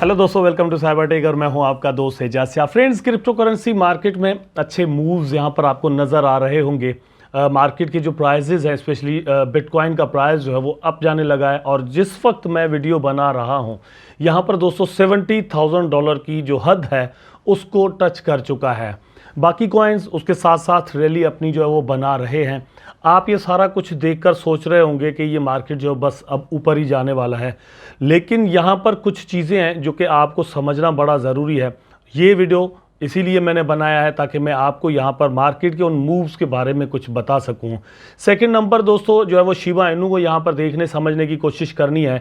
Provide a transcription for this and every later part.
Hello दोस्तों, welcome to cyber tech और मैं हूं आपका दोस्त Ejaz. Friends, crypto currency market में अच्छे मूव्स यहां पर आपको नज़र आ रहे होंगे। मार्केट की जो प्राइजेज है, स्पेशली बिटकॉइन का प्राइस जो है वो अप जाने लगा है और जिस वक्त मैं वीडियो बना रहा हूं यहां पर दोस्तों $70,000 की जो हद है उसको टच कर चुका है। बाकी कॉइन्स उसके साथ साथ रैली अपनी जो है वो बना रहे हैं। आप ये सारा कुछ देखकर सोच रहे होंगे कि ये मार्केट जो बस अब ऊपर ही जाने वाला है, लेकिन यहाँ पर कुछ चीज़ें हैं जो कि आपको समझना बड़ा ज़रूरी है। ये वीडियो इसीलिए मैंने बनाया है ताकि मैं आपको यहाँ पर मार्केट के उन मूव्स के बारे में कुछ बता सकूँ। सेकंड नंबर दोस्तों जो है वो शिबा इनू को यहाँ पर देखने समझने की कोशिश करनी है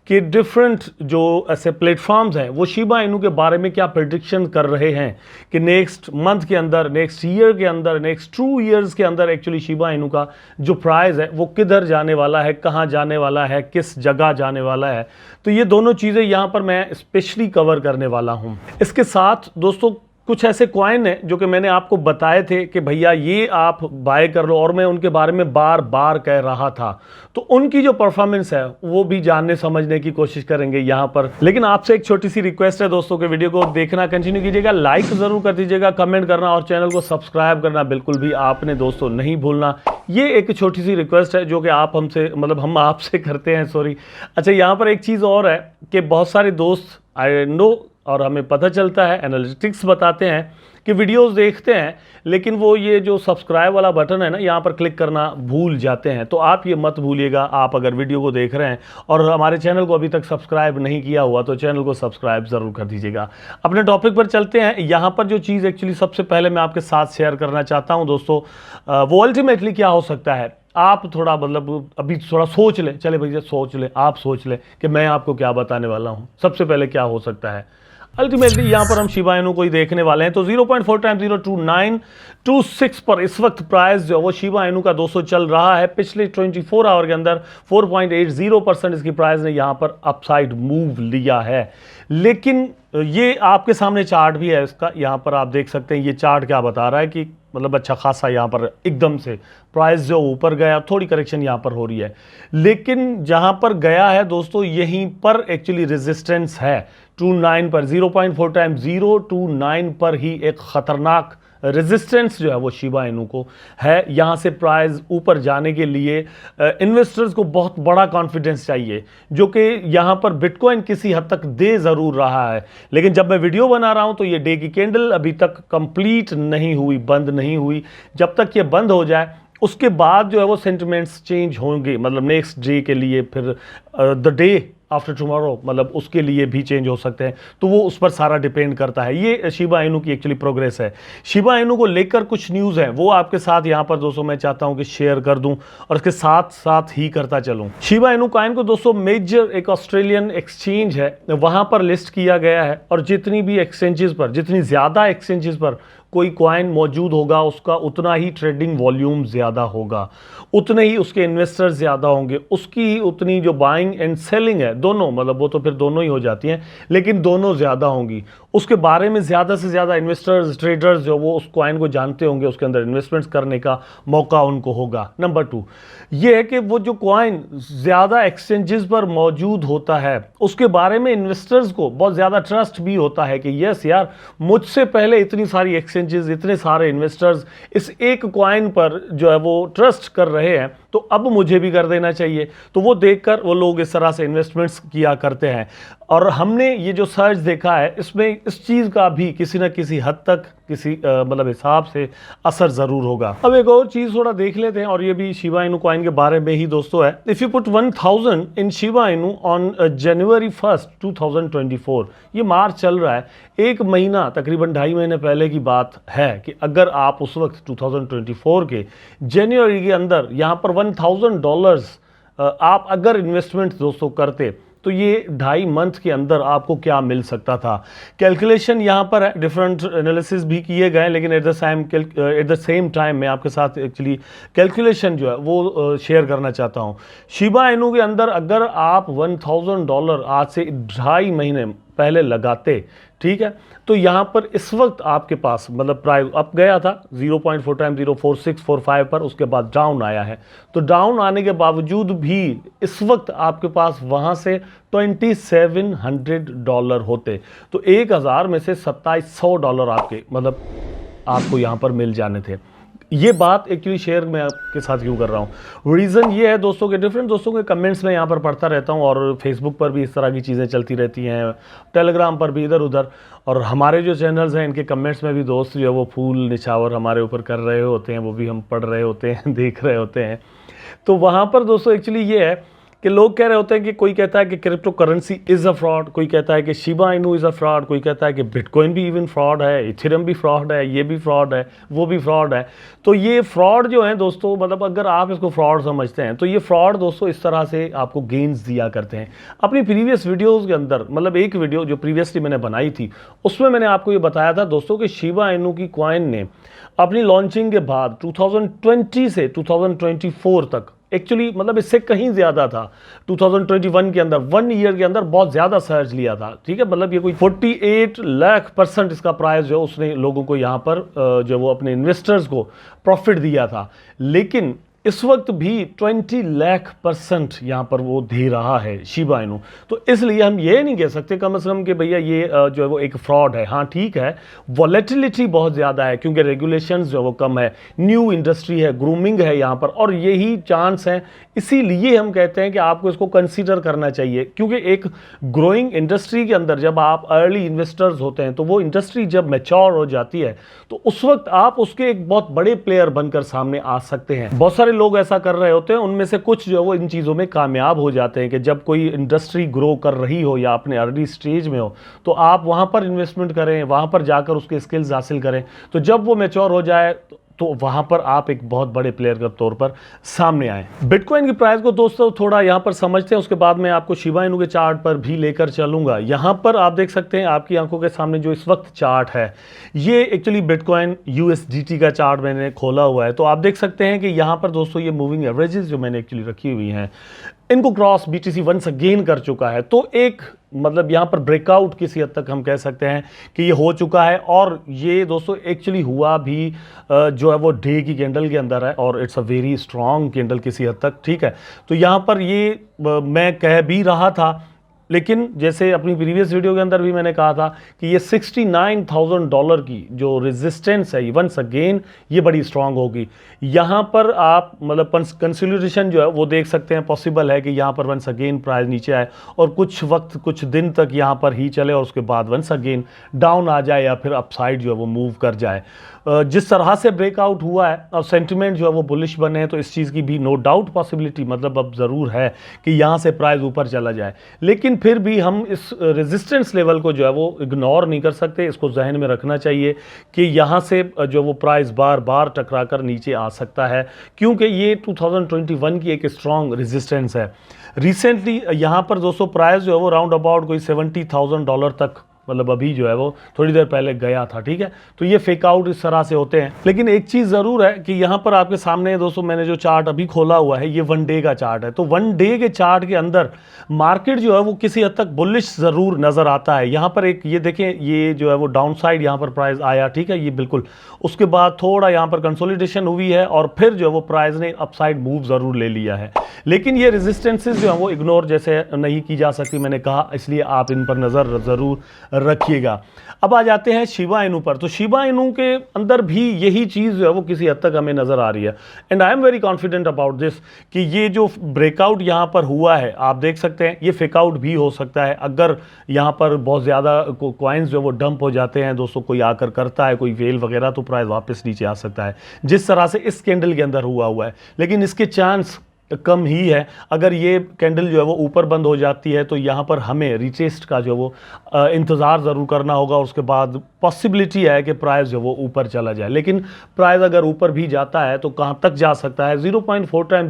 कि डिफरेंट जो ऐसे प्लेटफॉर्म्स हैं वो शिबा इनू के बारे में क्या प्रेडिक्शन कर रहे हैं कि नेक्स्ट मंथ के अंदर, नेक्स्ट ईयर के अंदर, नेक्स्ट 2 ईयर्स के अंदर एक्चुअली शिबा इनू का जो प्राइस है वो किधर जाने वाला है, कहाँ जाने वाला है, किस जगह जाने वाला है। तो ये दोनों चीज़ें यहाँ पर मैं स्पेशली कवर करने वाला हूँ। इसके साथ दोस्तों कुछ ऐसे कॉइन हैं जो कि मैंने आपको बताए थे कि भैया ये आप बाय कर लो, और मैं उनके बारे में बार बार कह रहा था, तो उनकी जो परफॉर्मेंस है वो भी जानने समझने की कोशिश करेंगे यहाँ पर। लेकिन आपसे एक छोटी सी रिक्वेस्ट है दोस्तों कि वीडियो को देखना कंटिन्यू कीजिएगा, लाइक ज़रूर कर दीजिएगा, कमेंट करना और चैनल को सब्सक्राइब करना बिल्कुल भी आपने दोस्तों नहीं भूलना। ये एक छोटी सी रिक्वेस्ट है जो कि आप हमसे हम आपसे करते हैं, सॉरी। अच्छा, यहाँ पर एक चीज़ और है कि बहुत सारे दोस्त आई नो और हमें पता चलता है, एनालिटिक्स बताते हैं कि वीडियोस देखते हैं लेकिन वो ये जो सब्सक्राइब वाला बटन है ना, यहाँ पर क्लिक करना भूल जाते हैं। तो आप ये मत भूलिएगा, आप अगर वीडियो को देख रहे हैं और हमारे चैनल को अभी तक सब्सक्राइब नहीं किया हुआ तो चैनल को सब्सक्राइब ज़रूर कर दीजिएगा। अपने टॉपिक पर चलते हैं। यहाँ पर जो चीज़ एक्चुअली सबसे पहले मैं आपके साथ शेयर करना चाहता हूँ दोस्तों, वो अल्टीमेटली क्या हो सकता है। आप थोड़ा अभी थोड़ा सोच लें, चले भैया सोच लें, आप सोच लें कि मैं आपको क्या बताने वाला हूँ। सबसे पहले क्या हो सकता है अल्टीमेटली, यहाँ पर हम शिबा इनू को ही देखने वाले हैं। तो 0.4 टाइम्स 02926 पर इस वक्त प्राइस जो वो शिबा इनू का दोस्तों चल रहा है। पिछले 24 आवर के अंदर 4.80% इसकी प्राइस ने यहाँ पर अपसाइड मूव लिया है। लेकिन ये आपके सामने चार्ट भी है इसका, यहाँ पर आप देख सकते हैं ये चार्ट क्या बता रहा है कि अच्छा खासा यहाँ पर एकदम से प्राइस जो ऊपर गया, थोड़ी करेक्शन यहाँ पर हो रही है, लेकिन जहाँ पर गया है दोस्तों यहीं पर एक्चुअली रेजिस्टेंस है 29 पर। 0.4 टाइम्स 029 पर ही एक खतरनाक रेजिस्टेंस जो है वो शिबा इनू को है। यहाँ से प्राइस ऊपर जाने के लिए इन्वेस्टर्स को बहुत बड़ा कॉन्फिडेंस चाहिए, जो कि यहाँ पर बिटकॉइन किसी हद तक दे ज़रूर रहा है। लेकिन जब मैं वीडियो बना रहा हूँ तो ये डे की कैंडल अभी तक कंप्लीट नहीं हुई, बंद नहीं हुई। जब तक ये बंद हो जाए उसके बाद जो है वो सेंटिमेंट्स चेंज होंगे, नेक्स्ट डे के लिए, फिर द डे आफ्टर टुमारो उसके लिए भी चेंज हो सकते हैं। तो वो उस पर सारा डिपेंड करता है। ये शिबा इनू की एक्चुअली प्रोग्रेस है। शिबा इनू को लेकर कुछ न्यूज़ है वो आपके साथ यहाँ पर दोस्तों मैं चाहता हूँ कि शेयर कर दूँ और इसके साथ साथ ही करता चलूँ। शिबा इनू कॉइन को दोस्तों मेजर एक ऑस्ट्रेलियन एक्सचेंज है वहाँ पर लिस्ट किया गया है, और जितनी भी एक्सचेंजेस पर, जितनी ज़्यादा एक्सचेंजेस पर कोई कॉइन मौजूद होगा उसका उतना ही ट्रेडिंग वॉल्यूम ज़्यादा होगा, उतने ही उसके इन्वेस्टर्स ज़्यादा होंगे, उसकी ही उतनी जो बाइंग एंड सेलिंग है दोनों, वो तो फिर दोनों ही हो जाती हैं, लेकिन दोनों ज़्यादा होंगी। उसके बारे में ज़्यादा से ज़्यादा इन्वेस्टर्स, ट्रेडर्स जो वो उस कॉइन को जानते होंगे, उसके अंदर इन्वेस्टमेंट्स करने का मौका उनको होगा। नंबर 2 ये है कि वो जो कॉइन ज़्यादा एक्सचेंजेस पर मौजूद होता है उसके बारे में इन्वेस्टर्स को बहुत ज़्यादा ट्रस्ट भी होता है कि यस यार, मुझसे पहले इतनी सारी एक्सचेंजेस, इतने सारे इन्वेस्टर्स इस एक कॉइन पर जो है वो ट्रस्ट कर रहे हैं, तो अब मुझे भी कर देना चाहिए। तो वो देखकर वो लोग इस तरह से इन्वेस्टमेंट्स किया करते हैं। और हमने ये जो सर्च देखा है इसमें इस चीज़ का भी किसी न किसी हद तक किसी हिसाब से असर ज़रूर होगा। अब एक और चीज़ थोड़ा देख लेते हैं, और ये भी शिबा इनू कॉइन के बारे में ही दोस्तों है। If you put 1000 in Shiba Inu on January 1, 2024, ये मार्च चल रहा है, एक महीना तकरीबन 2.5 महीने पहले की बात है कि अगर आप उस वक्त 2024 के जनवरी के अंदर यहाँ पर $1000 आप अगर इन्वेस्टमेंट दोस्तों करते तो ये 2.5 मंथ के अंदर आपको क्या मिल सकता था। कैलकुलेशन यहाँ पर है, डिफरेंट एनालिसिस भी किए गए, लेकिन एट द सेम टाइम मैं आपके साथ एक्चुअली कैलकुलेशन जो है वो शेयर करना चाहता हूँ। शिबा इनू के अंदर अगर आप $1000 आज से 2.5 महीने पहले लगाते, ठीक है, तो यहाँ पर इस वक्त आपके पास मतलब प्राइस अप गया था 0.4 टाइम 04645 पर, उसके बाद डाउन आया है। तो डाउन आने के बावजूद भी इस वक्त आपके पास वहाँ से $2700 होते, तो 1000 में से $2700 आपके मतलब आपको यहाँ पर मिल जाने थे। ये बात एक्चुअली शेयर मैं आपके साथ क्यों कर रहा हूँ, रीज़न ये है दोस्तों के डिफरेंट दोस्तों के कमेंट्स में यहाँ पर पढ़ता रहता हूँ, और फेसबुक पर भी इस तरह की चीज़ें चलती रहती हैं, टेलीग्राम पर भी इधर उधर, और हमारे जो चैनल्स हैं इनके कमेंट्स में भी दोस्त जो है वो फूल निछावर हमारे ऊपर कर रहे होते हैं, वो भी हम पढ़ रहे होते हैं देख रहे होते हैं। तो वहाँ पर दोस्तों एक्चुअली ये है कि लोग कह रहे होते हैं कि कोई कहता है कि crypto currency is a fraud, कोई कहता है कि Shiba Inu is a fraud, कोई कहता है कि बिटकॉइन भी इवन फ्रॉड है, इथेरियम भी फ्रॉड है, ये भी फ्रॉड है, वो भी फ्रॉड है। तो ये फ्रॉड जो है दोस्तों, मतलब अगर आप इसको फ्रॉड समझते हैं तो ये फ्रॉड दोस्तों इस तरह से आपको गेन्स दिया करते हैं। अपनी प्रीवियस वीडियोज़ के अंदर, मतलब एक वीडियो जो प्रीवियसली मैंने बनाई थी उसमें मैंने आपको ये बताया था दोस्तों कि शिबा इनू की कॉइन ने अपनी लॉन्चिंग के बाद 2020 से 2024 तक एक्चुअली मतलब इससे कहीं ज़्यादा था, 2021 के अंदर 1 ईयर के अंदर बहुत ज़्यादा सर्ज लिया था, ठीक है, मतलब ये कोई 48 लाख% इसका प्राइस जो उसने लोगों को यहाँ पर जो वो अपने इन्वेस्टर्स को प्रॉफिट दिया था। लेकिन इस वक्त भी 20 लाख% यहाँ पर वो दे रहा है शिबा इनू। तो इसलिए हम ये नहीं कह सकते कम से कम कि भैया ये जो है वो एक फ्रॉड है। हाँ ठीक है, वॉलेटिलिटी बहुत ज़्यादा है क्योंकि रेगुलेशंस जो है वो कम है, न्यू इंडस्ट्री है, ग्रूमिंग है यहाँ पर, और यही चांस है, इसीलिए हम कहते हैं कि आपको इसको कंसीडर करना चाहिए। क्योंकि एक ग्रोइंग इंडस्ट्री के अंदर जब आप अर्ली इन्वेस्टर्स होते हैं तो वो इंडस्ट्री जब मैच्योर हो जाती है तो उस वक्त आप उसके एक बहुत बड़े प्लेयर बनकर सामने आ सकते हैं। बहुत सारे लोग ऐसा कर रहे होते हैं, उनमें से कुछ जो है वो इन चीज़ों में कामयाब हो जाते हैं कि जब कोई इंडस्ट्री ग्रो कर रही हो या अपने अर्ली स्टेज में हो तो आप वहाँ पर इन्वेस्टमेंट करें, वहाँ पर जाकर उसके स्किल्स हासिल करें, तो जब वो मैच्योर हो जाए तो वहाँ पर आप एक बहुत बड़े प्लेयर के तौर पर सामने आए। बिटकॉइन की प्राइस को दोस्तों थोड़ा यहाँ पर समझते हैं, उसके बाद मैं आपको शिबा इनू के चार्ट पर भी लेकर चलूँगा। यहाँ पर आप देख सकते हैं आपकी आंखों के सामने जो इस वक्त चार्ट है, ये एक्चुअली बिटकॉइन USDT का चार्ट मैंने खोला हुआ है। तो आप देख सकते हैं कि यहाँ पर दोस्तों ये मूविंग एवरेजेस जो मैंने एक्चुअली रखी हुई हैं इनको क्रॉस BTC वंस अगेन कर चुका है। तो एक मतलब यहाँ पर ब्रेकआउट किसी हद तक हम कह सकते हैं कि ये हो चुका है, और ये दोस्तों एक्चुअली हुआ भी जो है वो डे की कैंडल के अंदर है, और it's a very strong candle किसी हद तक, ठीक है। तो यहाँ पर ये मैं कह भी रहा था, लेकिन जैसे अपनी प्रीवियस वीडियो के अंदर भी मैंने कहा था कि ये $69,000 की जो रेजिस्टेंस है वंस अगेन ये बड़ी स्ट्रांग होगी। यहाँ पर आप मतलब कंसोलिडेशन जो है वो देख सकते हैं, पॉसिबल है कि यहाँ पर वंस अगेन प्राइस नीचे आए और कुछ वक्त कुछ दिन तक यहाँ पर ही चले और उसके बाद वंस अगेन डाउन आ जाए या फिर अपसाइड जो है वो मूव कर जाए। जिस तरह से ब्रेकआउट हुआ है और सेंटिमेंट जो है वो बुलिश बने हैं, तो इस चीज़ की भी नो डाउट पॉसिबिलिटी मतलब अब ज़रूर है कि यहाँ से प्राइस ऊपर चला जाए। लेकिन फिर भी हम इस रेजिस्टेंस लेवल को जो है वो इग्नोर नहीं कर सकते, इसको जहन में रखना चाहिए कि यहाँ से जो वो प्राइस बार बार टकरा कर नीचे आ सकता है, क्योंकि ये 2021 की एक स्ट्रॉन्ग रेजिस्टेंस है। रिसेंटली यहाँ पर दोस्तों प्राइस जो है वो राउंड अबाउट कोई $70,000 तक मतलब अभी जो है वो थोड़ी देर पहले गया था, ठीक है। तो ये फेक आउट इस तरह से होते हैं। लेकिन एक चीज़ ज़रूर है कि यहाँ पर आपके सामने दोस्तों मैंने जो चार्ट अभी खोला हुआ है ये 1 डे का चार्ट है। तो 1 डे के चार्ट के अंदर मार्केट जो है वो किसी हद तक बुलिश ज़रूर नज़र आता है। यहाँ पर एक ये देखें, ये जो है वो डाउन साइड यहाँ पर प्राइस आया, ठीक है, ये बिल्कुल, उसके बाद थोड़ा यहाँ पर कंसोलिडेशन हुई है और फिर जो है वो प्राइस ने अपसाइड मूव ज़रूर ले लिया है। लेकिन ये रेजिस्टेंसेस जो है वो इग्नोर जैसे नहीं की जा सकती, मैंने कहा, इसलिए आप इन पर नज़र ज़रूर रखिएगा। अब आ जाते हैं शिबा इनू पर। तो शिबा इनू के अंदर भी यही चीज़ जो है वो किसी हद तक हमें नज़र आ रही है, and I am very confident about this कि ये जो ब्रेकआउट यहाँ पर हुआ है आप देख सकते हैं, ये फेकआउट भी हो सकता है अगर यहाँ पर बहुत ज़्यादा कॉइन्स जो है वो डंप हो जाते हैं दोस्तों, कोई आकर करता है कोई वेल वगैरह, तो प्राइस वापस नीचे आ सकता है जिस तरह से इस कैंडल के अंदर हुआ है। लेकिन इसके चांस कम ही है। अगर ये कैंडल जो है वो ऊपर बंद हो जाती है तो यहाँ पर हमें रिटेस्ट का जो वो इंतज़ार ज़रूर करना होगा, उसके बाद पॉसिबिलिटी है कि प्राइस जो वो ऊपर चला जाए। लेकिन प्राइस अगर ऊपर भी जाता है तो कहाँ तक जा सकता है, 0.4 टाइम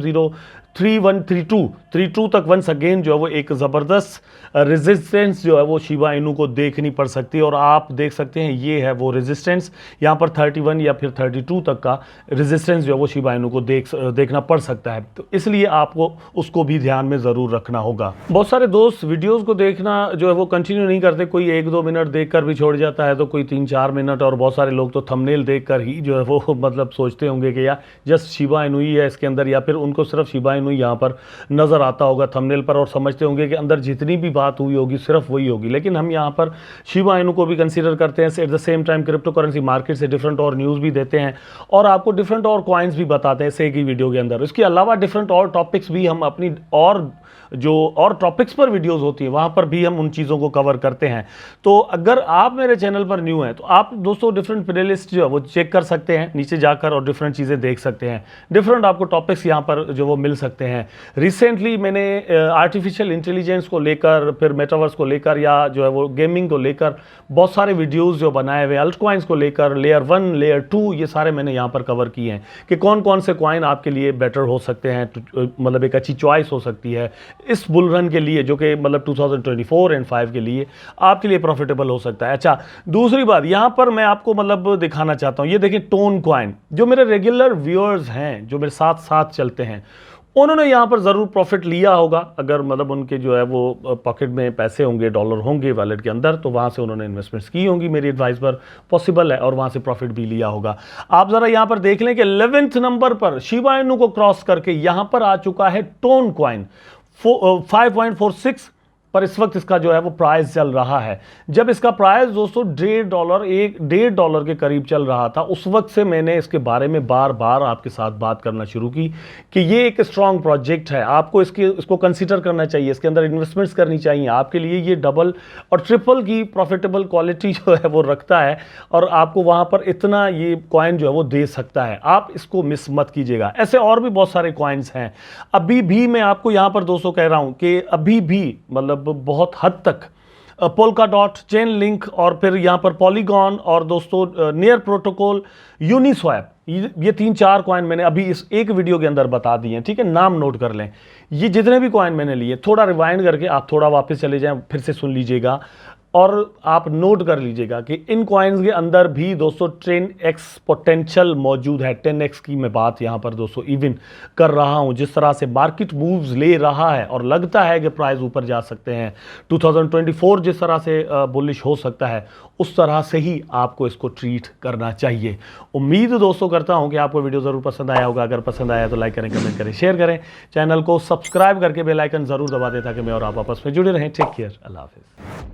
3132 तक वंस अगेन जो है वो एक ज़बरदस्त रेजिस्टेंस जो है वो शिबा इनू को देखनी पड़ सकती है। और आप देख सकते हैं ये है वो रेजिस्टेंस, यहाँ पर 31 या फिर 32 तक का रेजिस्टेंस जो है वो शिबा इनू को देखना पड़ सकता है। तो इसलिए आपको उसको भी ध्यान में ज़रूर रखना होगा। बहुत सारे दोस्त वीडियोज़ को देखना जो है वो कंटिन्यू नहीं करते, कोई 1-2 मिनट देख कर भी छोड़ जाता है, तो कोई 3-4 मिनट, और बहुत सारे लोग तो थंबनेल देख कर ही जो है वो मतलब सोचते होंगे कि यार जस्ट शिबा इनू ही है इसके अंदर, या फिर उनको सिर्फ शिबा इनू यहाँ पर नज़र आता होगा थंबनेल पर और समझते होंगे कि अंदर जितनी भी बात हुई होगी सिर्फ वही होगी। लेकिन हम यहाँ पर शिबा इनू को भी कंसीडर करते हैं, at the same time crypto currency market से डिफरेंट और न्यूज़ भी देते हैं और आपको डिफरेंट और कॉइन्स भी बताते हैं इस एक ही वीडियो के अंदर। इसके अलावा डिफरेंट और टॉपिक्स भी हम अपनी और टॉपिक्स पर वीडियोस होती है वहां पर भी हम उन चीज़ों को कवर करते हैं। तो अगर आप मेरे चैनल पर न्यू हैं तो आप दोस्तों डिफरेंट प्लेलिस्ट जो है वो चेक कर सकते हैं नीचे जाकर और डिफरेंट चीज़ें देख सकते हैं। डिफरेंट आपको टॉपिक्स यहाँ पर जो वो मिल सकते हैं। रिसेंटली मैंने आर्टिफिशियल इंटेलिजेंस को लेकर, फिर मेटावर्स को लेकर, या जो है वो गेमिंग को लेकर बहुत सारे वीडियोज़ जो बनाए हुए, अल्ट कॉइन्स को लेकर, लेयर 1 लेयर 2 ये सारे मैंने यहाँ पर कवर किए हैं कि कौन कौन से कॉइन आपके लिए बेटर हो सकते हैं, मतलब एक अच्छी चॉइस हो सकती है इस बुल रन के लिए, जो कि मतलब 2024 एंड 5 के लिए आपके लिए प्रॉफिटेबल हो सकता है। अच्छा, दूसरी बात यहां पर मैं आपको मतलब दिखाना चाहता हूं, ये देखिए टोन कॉइन, जो मेरे रेगुलर व्यूअर्स हैं जो मेरे साथ साथ चलते हैं उन्होंने यहां पर जरूर प्रॉफिट लिया होगा। अगर मतलब उनके जो है वो पॉकेट में पैसे होंगे, डॉलर होंगे वॉलेट के अंदर, तो वहां से उन्होंने इन्वेस्टमेंट्स की होंगी, मेरी एडवाइस पर पॉसिबल है, और वहां से प्रॉफिट भी लिया होगा। आप जरा यहां पर देख लें कि 11th नंबर पर शिबा इनू को क्रॉस करके यहां पर आ चुका है टोन कॉइन 5.46 पर इस वक्त इसका जो है वो प्राइस चल रहा है। जब इसका प्राइस दोस्तों $1.5 के करीब चल रहा था, उस वक्त से मैंने इसके बारे में बार बार आपके साथ बात करना शुरू की कि ये एक स्ट्रॉन्ग प्रोजेक्ट है, आपको इसको कंसीडर करना चाहिए, इसके अंदर इन्वेस्टमेंट्स करनी चाहिए। आपके लिए ये डबल और ट्रिपल की प्रॉफिटेबल क्वालिटी जो है वो रखता है और आपको वहाँ पर इतना ये कॉइन जो है वो दे सकता है। आप इसको मिस मत कीजिएगा। ऐसे और भी बहुत सारे कॉइन्स हैं। अभी भी मैं आपको यहाँ पर दोस्तों कह रहा हूँ कि अभी भी मतलब बहुत हद तक पोल्का डॉट, चेन लिंक, और फिर यहाँ पर पॉलीगॉन, और दोस्तों नियर प्रोटोकॉल, यूनिस्वैप, ये 3-4 कॉइन मैंने अभी इस एक वीडियो के अंदर बता दिए हैं। ठीक है, नाम नोट कर लें। ये जितने भी कॉइन मैंने लिए, थोड़ा रिवाइंड करके आप थोड़ा वापस चले जाएं, फिर से सुन लीजिएगा और आप नोट कर लीजिएगा कि इन कॉइन्स के अंदर भी दोस्तों 10x पोटेंशियल मौजूद है। 10x की मैं बात यहाँ पर दोस्तों इवन कर रहा हूँ। जिस तरह से मार्केट मूव्स ले रहा है और लगता है कि प्राइस ऊपर जा सकते हैं, 2024 जिस तरह से बुलिश हो सकता है, उस तरह से ही आपको इसको ट्रीट करना चाहिए। उम्मीद दोस्तों करता हूँ कि आपको वीडियो ज़रूर पसंद आया होगा। अगर पसंद आया तो लाइक करें, कमेंट करें, शेयर करें, चैनल को सब्सक्राइब करके बेल आइकन ज़रूर दबा दें ताकि मैं और आप आपस में जुड़े रहें। टेक केयर, अल्लाह हाफिज़।